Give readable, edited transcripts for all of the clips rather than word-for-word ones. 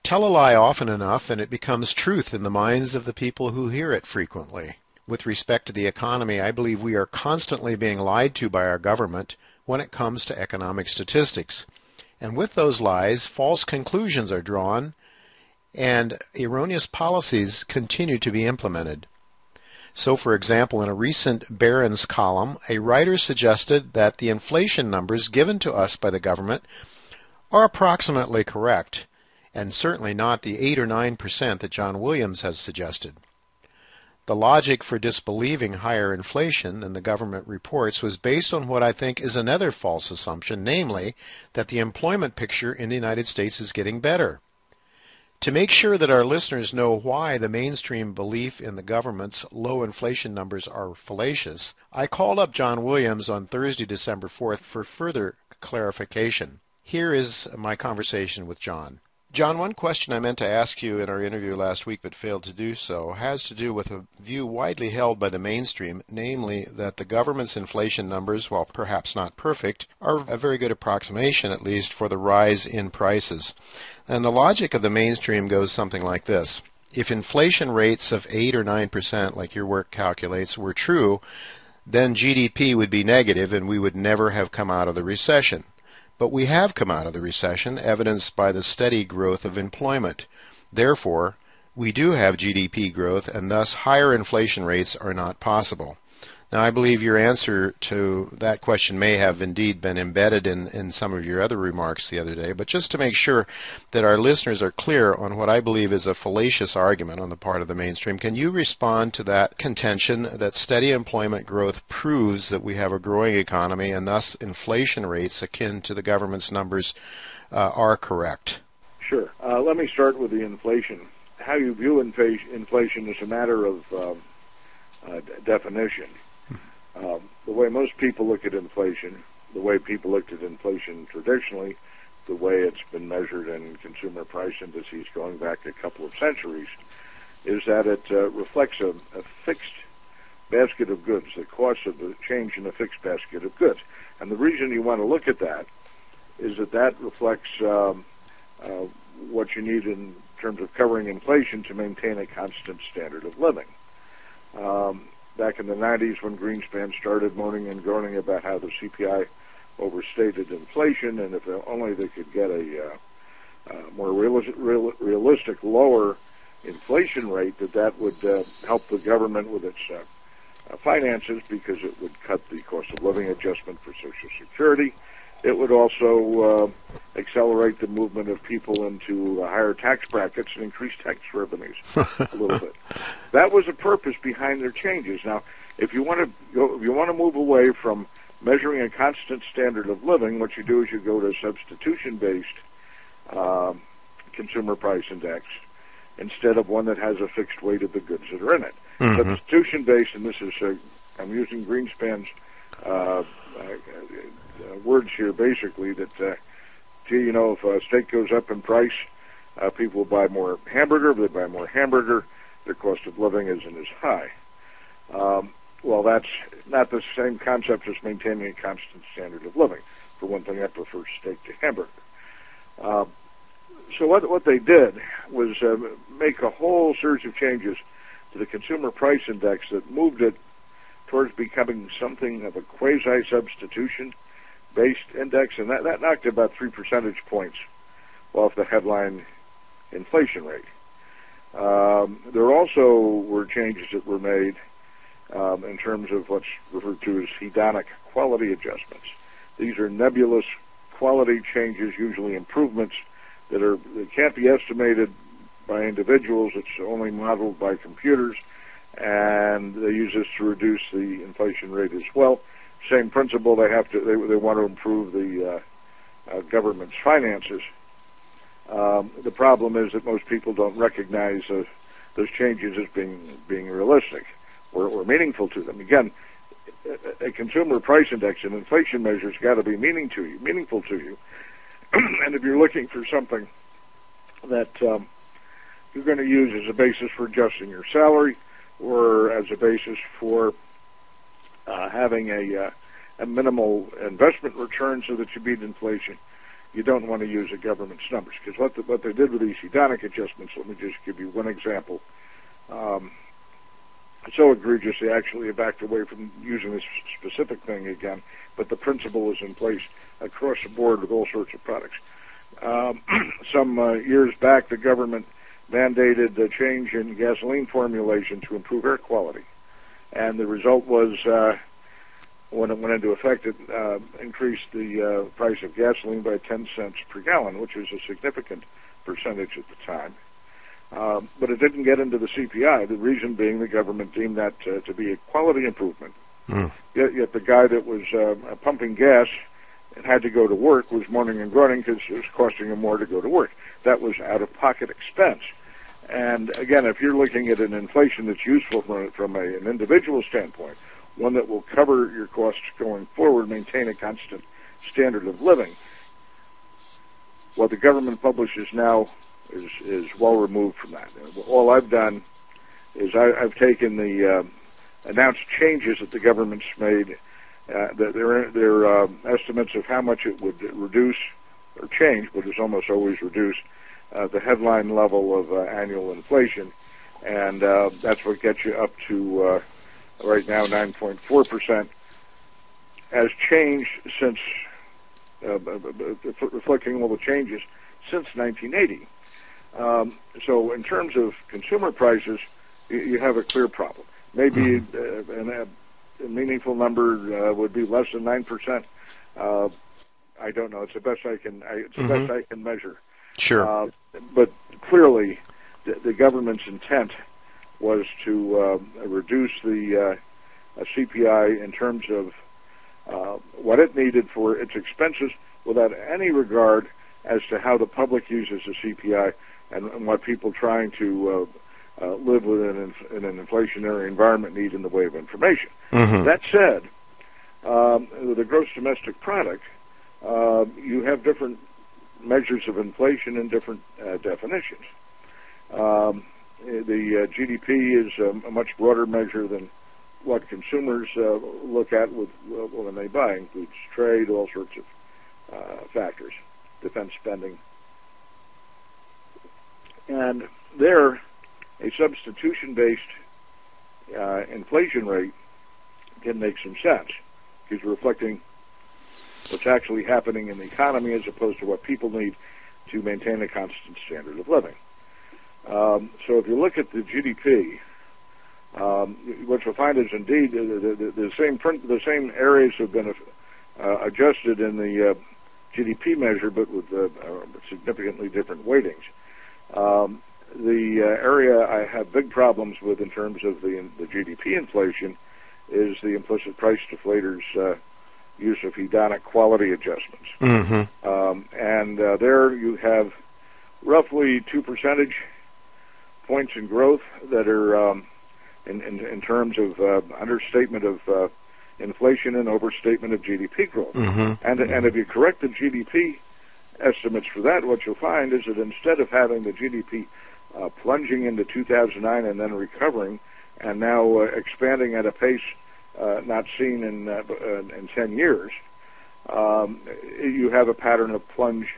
Tell a lie often enough and it becomes truth in the minds of the people who hear it frequently. With respect to the economy, I believe we are constantly being lied to by our government when it comes to economic statistics. And with those lies, false conclusions are drawn and erroneous policies continue to be implemented. So, for example, in a recent Barron's column, a writer suggested that the inflation numbers given to us by the government are approximately correct, and certainly not the 8 or 9% that John Williams has suggested. The logic for disbelieving higher inflation than the government reports was based on what I think is another false assumption, namely that the employment picture in the United States is getting better. To make sure that our listeners know why the mainstream belief in the government's low inflation numbers are fallacious, I called up John Williams on Thursday, December 4th for further clarification. Here is my conversation with John. John, one question I meant to ask you in our interview last week but failed to do so has to do with a view widely held by the mainstream, namely that the government's inflation numbers, while perhaps not perfect, are a very good approximation, at least, for the rise in prices. And the logic of the mainstream goes something like this. If inflation rates of 8 or 9%, like your work calculates, were true, then GDP would be negative and we would never have come out of the recession. But we have come out of the recession, evidenced by the steady growth of employment. Therefore, we do have GDP growth, and thus higher inflation rates are not possible. Now, I believe your answer to that question may have indeed been embedded in some of your other remarks the other day, but just to make sure that our listeners are clear on what I believe is a fallacious argument on the part of the mainstream, can you respond to that contention that steady employment growth proves that we have a growing economy and thus inflation rates akin to the government's numbers are correct? Sure. Let me start with the inflation. How you view inflation is a matter of definition. The way most people look at inflation, the way people looked at inflation traditionally, the way it's been measured in consumer price indices going back a couple of centuries, is that it reflects a fixed basket of goods, the cost of the change in a fixed basket of goods. And the reason you want to look at that is that that reflects what you need in terms of covering inflation to maintain a constant standard of living. Back in the 90s when Greenspan started moaning and groaning about how the CPI overstated inflation, and if only they could get a more realistic lower inflation rate, that would help the government with its finances, because it would cut the cost of living adjustment for Social Security. It would also accelerate the movement of people into higher tax brackets and increase tax revenues a little bit. That was the purpose behind their changes. Now, if you want to move away from measuring a constant standard of living, what you do is you go to a substitution-based consumer price index instead of one that has a fixed weight of the goods that are in it. Mm-hmm. Substitution-based, and this is I'm using Greenspan's words here, basically, that, if a steak goes up in price, people will buy more hamburger. If they buy more hamburger, their cost of living isn't as high. Well, that's not the same concept as maintaining a constant standard of living. For one thing, I prefer steak to hamburger. So what they did was make a whole series of changes to the consumer price index that moved it towards becoming something of a quasi-substitution based index, and that knocked about 3 percentage points off the headline inflation rate. There also were changes that were made in terms of what's referred to as hedonic quality adjustments. These are nebulous quality changes, usually improvements that can't be estimated by individuals. It's only modeled by computers, and they use this to reduce the inflation rate as well. Same principle. They want to improve the government's finances. The problem is that most people don't recognize those changes as being realistic or meaningful to them. Again, a consumer price index and inflation measures got to be meaningful to you. And if you're looking for something that you're going to use as a basis for adjusting your salary, or as a basis for having a minimal investment return so that you beat inflation, you don't want to use the government's numbers, because what they did with these hedonic adjustments, let me just give you one example. It's so egregious they actually have backed away from using this specific thing again, but the principle is in place across the board with all sorts of products. Some years back, the government mandated a change in gasoline formulation to improve air quality, and the result was, when it went into effect, it increased the price of gasoline by 10 cents per gallon, which was a significant percentage at the time. But it didn't get into the CPI, the reason being the government deemed that to be a quality improvement. Yet the guy that was pumping gas and had to go to work was moaning and groaning because it was costing him more to go to work. That was out-of-pocket expense. And again, if you're looking at an inflation that's useful from an individual standpoint, one that will cover your costs going forward, maintain a constant standard of living, what the government publishes now is well removed from that. All I've done is I've taken the announced changes that the government's made, their estimates of how much it would reduce or change, but it's almost always reduced, the headline level of annual inflation, and that's what gets you up to right now 9.4%, has changed since, reflecting all the changes since 1980. So in terms of consumer prices, you have a clear problem. Maybe a meaningful number would be less than 9%. I don't know. It's the best I can. It's the best I can measure. Sure. But clearly, the government's intent was to reduce the CPI in terms of what it needed for its expenses, without any regard as to how the public uses the CPI and what people trying to live within in an inflationary environment need in the way of information. That said, the gross domestic product, you have different measures of inflation and different definitions. The GDP is a much broader measure than what consumers look at when they buy. It includes trade, all sorts of factors, defense spending. And there, a substitution-based inflation rate can make some sense, because you're reflecting what's actually happening in the economy as opposed to what people need to maintain a constant standard of living. So if you look at the GDP, what you'll find is indeed the same areas have been adjusted in the GDP measure, but with significantly different weightings. The area I have big problems with in terms of the GDP inflation is the implicit price deflators' use of hedonic quality adjustments. And there you have roughly 2 percentage points in growth that are in terms of understatement of inflation and overstatement of GDP growth. And if you correct the GDP estimates for that, what you'll find is that instead of having the GDP plunging into 2009 and then recovering, and now expanding at a pace not seen in 10 years, you have a pattern of plunge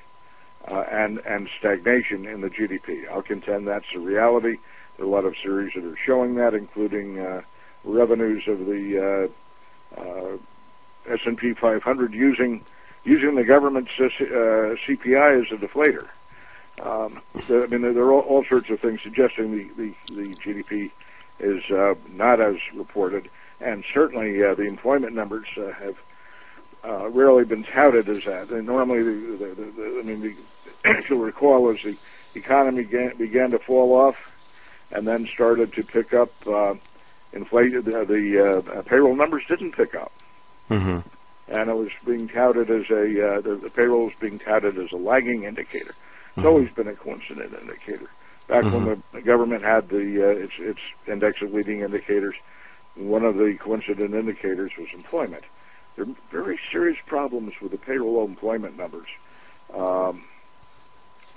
and stagnation in the GDP. I'll contend that's the reality. There are a lot of series that are showing that, including revenues of the S&P 500 using the government's CPI as a deflator. I mean, there are all sorts of things suggesting the GDP is not as reported, and certainly the employment numbers have rarely been touted as that. And normally, if you'll recall, as the economy began to fall off and then started to pick up, the payroll numbers didn't pick up. And it was being touted as the payroll was being touted as a lagging indicator. It's always been a coincident indicator. Back when the government had its index of leading indicators, one of the coincident indicators was employment. There are very serious problems with the payroll employment numbers, the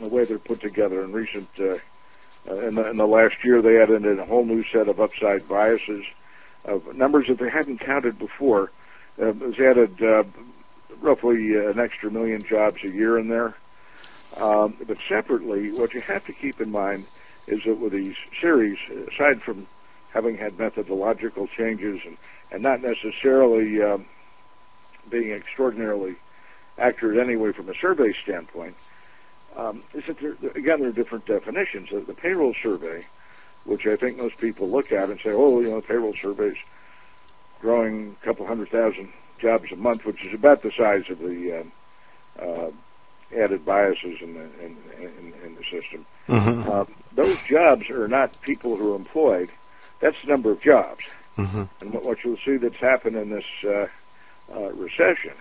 way they're put together. In recent, in the last year, they added in a whole new set of upside biases of numbers that they hadn't counted before. They added roughly an extra million jobs a year in there. But separately, what you have to keep in mind is that with these series, aside from having had methodological changes and not necessarily being extraordinarily accurate anyway from a survey standpoint, is that there are different definitions. The payroll survey, which I think most people look at and say, oh, the payroll survey's growing a couple 100,000 jobs a month, which is about the size of the added biases in the system. Mm-hmm. Those jobs are not people who are employed. That's the number of jobs. Mm-hmm. And what you'll see that's happened in this recession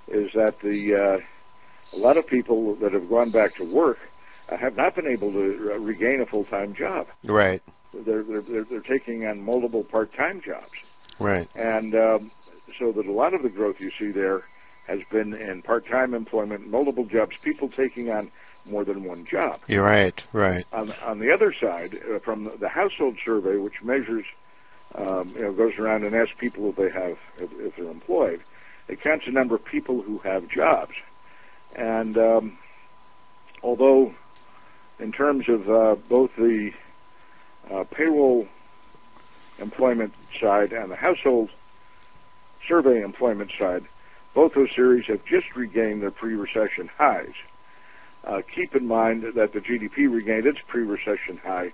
is that a lot of people that have gone back to work have not been able to regain a full-time job. Right. They're taking on multiple part-time jobs. Right. And so that a lot of the growth you see there has been in part-time employment, multiple jobs, people taking on more than one job. You're right. Right. On the other side, from the household survey, which measures, goes around and asks people if they're employed, it counts the number of people who have jobs. And although in terms of both the payroll employment side and the household survey employment side, both those series have just regained their pre-recession highs. Keep in mind that the GDP regained its pre-recession high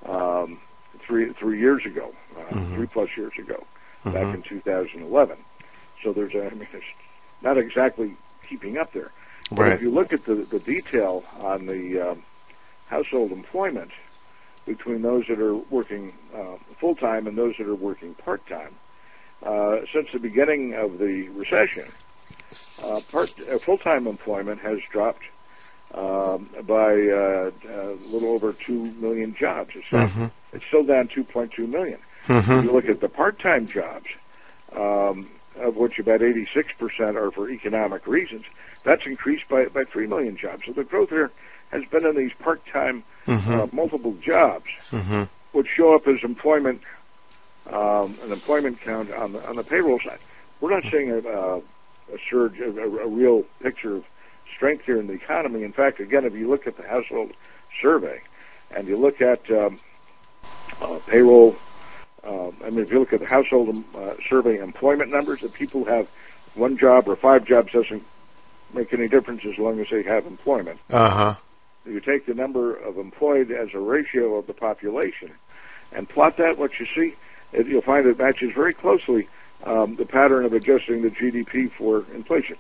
3 years ago, mm-hmm. 3+ years ago, mm-hmm. back in 2011. So it's not exactly keeping up there. But right. if you look at the detail on the household employment between those that are working full-time and those that are working part-time, since the beginning of the recession, full-time employment has dropped by a little over 2 million jobs. Mm-hmm. It's still down 2.2 million. Mm-hmm. If you look at the part-time jobs, of which about 86% are for economic reasons, that's increased by 3 million jobs. So the growth here has been in these part-time mm-hmm. multiple jobs, mm-hmm. which show up as employment, an employment count on the payroll side. We're not seeing a surge, a real picture of strength here in the economy. In fact, again, if you look at the household survey and you look at payroll, if you look at the household survey employment numbers, that people have one job or 5 jobs doesn't make any difference as long as they have employment. Uh-huh. You take the number of employed as a ratio of the population and plot that, what you see, you'll find it matches very closely the pattern of adjusting the GDP for inflation.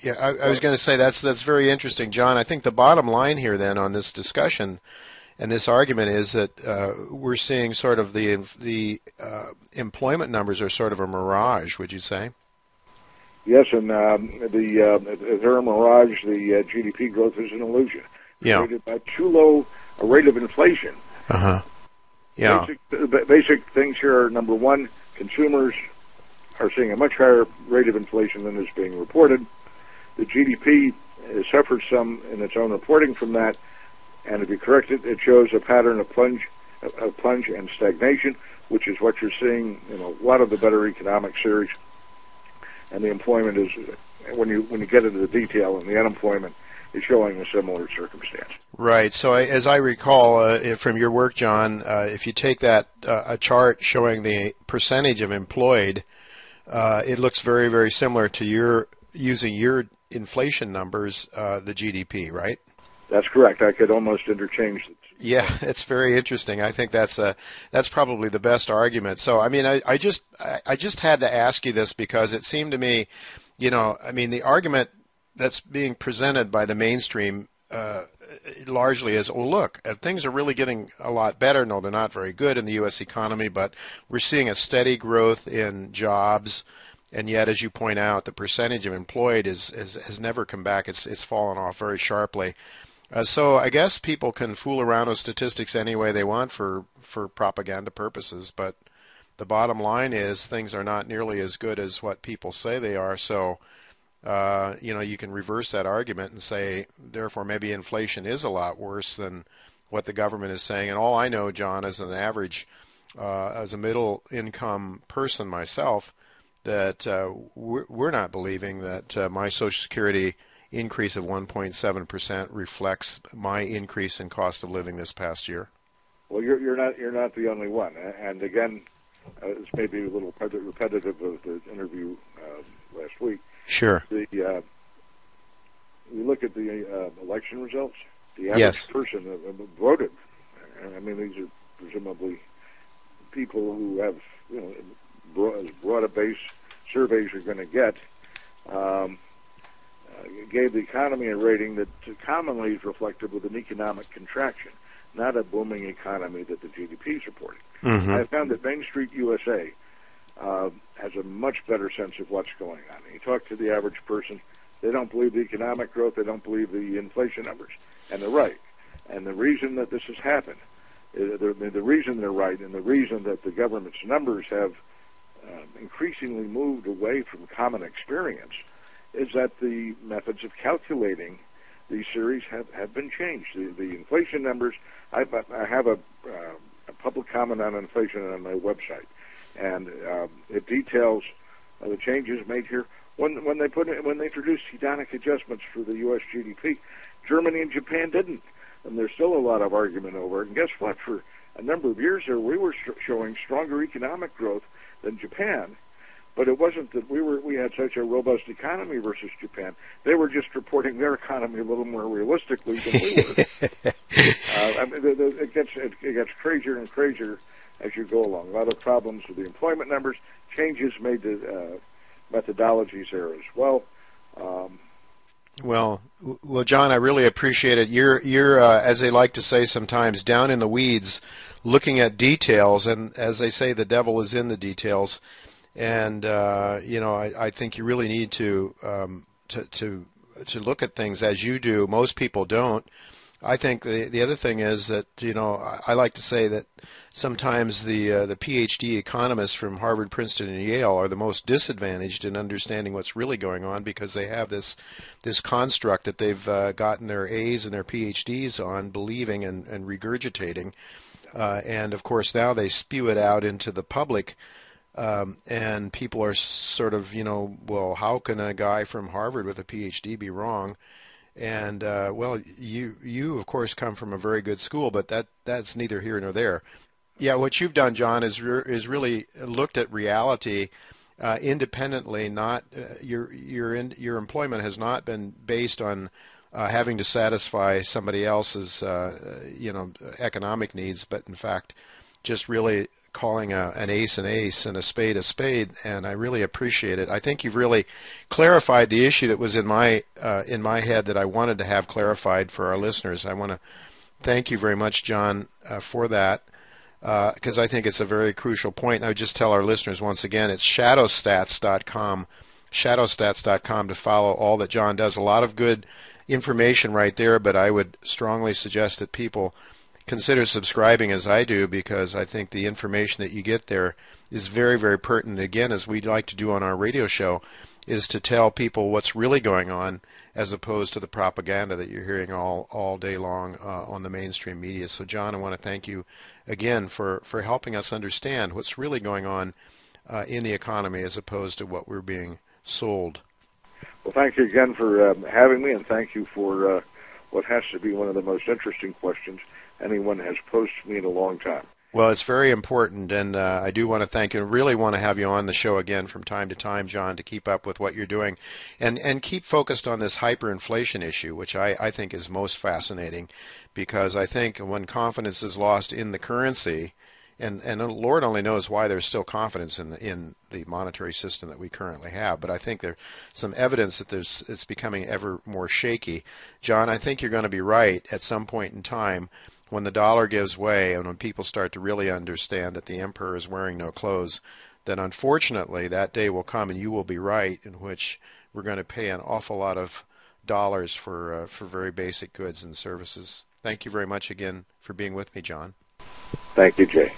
Yeah, I was going to say that's very interesting, John. I think the bottom line here then on this discussion and this argument is that we're seeing sort of the employment numbers are sort of a mirage, would you say? Yes, and the term mirage, the GDP growth is an illusion. Yeah. Created by too low a rate of inflation. Uh-huh. Yeah. Basic things here are, number one, consumers are seeing a much higher rate of inflation than is being reported. The GDP has suffered some in its own reporting from that, and if you correct it, it shows a pattern of plunge and stagnation, which is what you're seeing in a lot of the better economic series. And the employment is, when you get into the detail, and the unemployment is showing a similar circumstance. Right. So as I recall from your work, John, if you take that a chart showing the percentage of employed, it looks very, very similar to using your inflation numbers, the GDP, right? That's correct. I could almost interchange it. Yeah, it's very interesting. I think that's probably the best argument. So, I mean, I just had to ask you this because it seemed to me, the argument that's being presented by the mainstream largely is, oh, look, things are really getting a lot better. No, they're not very good in the U.S. economy, but we're seeing a steady growth in jobs. And yet, as you point out, the percentage of employed has never come back. It's fallen off very sharply. So I guess people can fool around with statistics any way they want for propaganda purposes, but the bottom line is things are not nearly as good as what people say they are. So, you can reverse that argument and say, therefore, maybe inflation is a lot worse than what the government is saying. And all I know, John, as an average, as a middle-income person myself, that we're not believing that my Social Security increase of 1.7% reflects my increase in cost of living this past year. Well, you're not the only one. And again, this may be a little repetitive of the interview last week. Sure. You look at the election results. The average Yes. person voted. I mean, these are presumably people who have, as broad a base surveys are going to get. Gave the economy a rating that commonly is reflective of an economic contraction, not a booming economy that the GDP is reporting. Mm-hmm. I found that Main Street USA has a much better sense of what's going on. You talk to the average person, they don't believe the economic growth, they don't believe the inflation numbers, and they're right. And the reason that this has happened, the reason they're right, and the reason that the government's numbers have increasingly moved away from common experience is that the methods of calculating these series have been changed. The inflation numbers, I have a public comment on inflation on my website, and it details the changes made here. When they introduced hedonic adjustments for the U.S. GDP, Germany and Japan didn't, and there's still a lot of argument over it. And guess what? For a number of years there, we were showing stronger economic growth than Japan. But it wasn't that we had such a robust economy versus Japan. They were just reporting their economy a little more realistically than we were. I mean, it gets crazier and crazier as you go along. A lot of problems with the employment numbers, changes made to methodologies there as well. Well, John, I really appreciate it. You're as they like to say sometimes, down in the weeds, looking at details, and as they say, the devil is in the details. And I think you really need to look at things as you do. Most people don't. I think the other thing is that I like to say that sometimes the PhD economists from Harvard, Princeton, and Yale are the most disadvantaged in understanding what's really going on because they have this construct that they've gotten their A's and their PhDs on, believing and regurgitating, and of course now they spew it out into the public. And people are sort of, well, how can a guy from Harvard with a PhD be wrong? And well, you of course come from a very good school, but that's neither here nor there. Yeah, what you've done, John, is really looked at reality independently. Not your employment has not been based on having to satisfy somebody else's economic needs, but in fact, just really calling an ace an ace and a spade, and I really appreciate it. I think you've really clarified the issue that was in my head that I wanted to have clarified for our listeners. I want to thank you very much, John, for that, because I think it's a very crucial point. And I would just tell our listeners once again, it's shadowstats.com, shadowstats.com to follow all that John does. A lot of good information right there, but I would strongly suggest that people consider subscribing as I do, because I think the information that you get there is very, very pertinent. Again, as we like to do on our radio show, is to tell people what's really going on as opposed to the propaganda that you're hearing all day long on the mainstream media. So, John, I want to thank you again for helping us understand what's really going on in the economy as opposed to what we're being sold. Well, thank you again for having me, and thank you for what has to be one of the most interesting questions anyone has posed to me in a long time. Well, it's very important, and I do want to thank you and really want to have you on the show again from time to time, John, to keep up with what you're doing and keep focused on this hyperinflation issue, which I think is most fascinating, because I think when confidence is lost in the currency, and Lord only knows why there's still confidence in the monetary system that we currently have, but I think there's some evidence that it's becoming ever more shaky. John, I think you're going to be right at some point in time when the dollar gives way and when people start to really understand that the emperor is wearing no clothes, then unfortunately that day will come, and you will be right, in which we're going to pay an awful lot of dollars for very basic goods and services. Thank you very much again for being with me, John. Thank you, Jay.